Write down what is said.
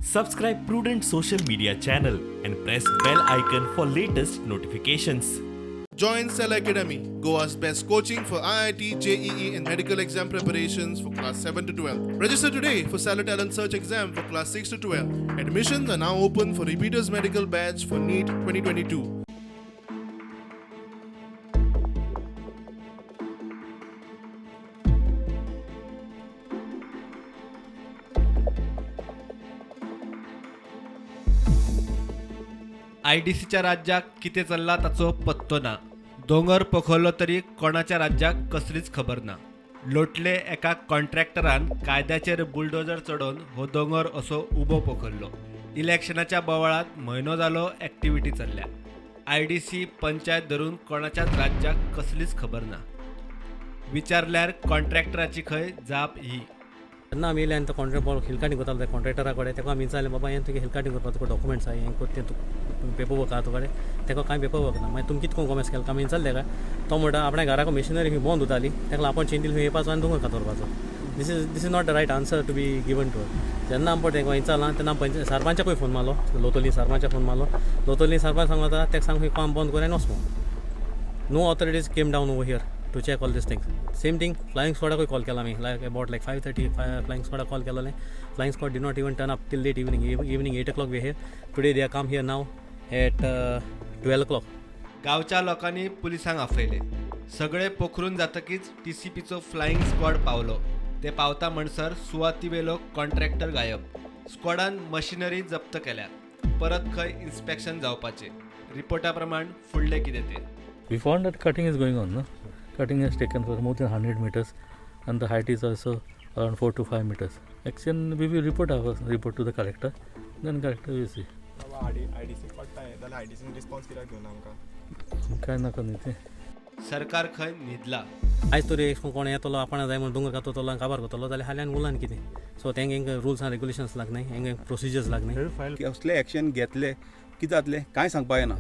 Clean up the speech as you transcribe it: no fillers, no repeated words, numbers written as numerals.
Subscribe Prudent social media channel and press bell icon for latest notifications. Join Cell Academy, Goa's best coaching for IIT, JEE and medical exam preparations for class 7 to 12. Register today for Cell Talent Search exam for class 6 to 12. Admissions are now open for repeaters medical batch for NEET 2022. आयडीसीच्या राज्याक कितें चल्ला ताचो पत्तो ना. दोंगर पोखरलो तरी कोणाच्या राज्याक कसलीच खबर ना. लोटले एका कॉन्ट्रॅक्टरान कायद्याचेर बुलडोजर चडोवन हो दोंगर असो उबो पोखरलो. इलेक्शनाच्या बोवाळांत म्हयनो जालो एक्टिविटी चल्ल्या. आयडीसी पंचायत धरून कोणाच्याच राज्याक कसलीच खबर ना. विचारल्यार कॉन्ट्रॅक्टराची खंय जाप ही. तेन्ना आमी येयले आनी तो कॉन्ट्रॅक्ट हिलकाटी करतालो त्या कॉन्ट्रॅक्टरा कडेन. तेका आमी विचारलें बाबा हें तुगे हिलकाटी करपा तुका डॉक्युमेंट्स आहाय, हें कोत्तें पेपर वर्क आहा तुका कडेन. तेका कांय पेपर वर्क ना. मागीर तुमी कितको कॉमर्स केलें आमी विचारलें काय. तो म्हणटा आपणे घराको मशिनरी खंय बंद उरताली, तेका आपण चेंज दिली येवपाचो आनी दोंगर कातरपाचो. This is not the right answer to be given to us. जेन्ना आमी तेका विचारलां तेन्ना सरपंचाकूय फोन मारलो, लोतोली सरपंचाक फोन मारलो. लोतोली सरपंच सांगता तेका सांग काम बंद कर आनी वचपो. No authorities came down over here to check all these things. Same thing, flying squad ko call kela me about 5:30 flying squad call kela le. Flying squad did not even turn up till late evening 8 o'clock we here. Today they are come here now at 12 o'clock. गावच्या लोकांनी पुलिसांक आफयले. सगळे पोखरून जातकीच TCPचो flying squad पावलो. ते पावता म्हणसर सुवातीवेलो contractor गायब. स्क्वॉडान machinery जप्त केल्या. परत खंय इन्स्पेक्शन जावपाचे. रिपोर्टा प्रमाण फुडले कितें ते. We found that cutting is going on. No? Cutting has taken for more than 100 meters and the height is also around 4 to 5 meters. Action we will report to the collector, then collector will see. IDC पडटाय जाल्यार आयडीसीन response कित्याक घेवना आमकां काय नाका न्ही तें. सरकार खंय न्हिदला. आयज तरी कोण येतलो आपण जाय म्हणून दोंगर कातरतलो आनी काबार करतलो जाल्यार हाल्यान उरलां कितें. सो तेंकां रुल्स आनी रेग्युलेशन्स लागनाय, हेंकां प्रोसिजर्स लागनाय. असले एक्शन घेतले कितें जातलें कांय सांगपा येना.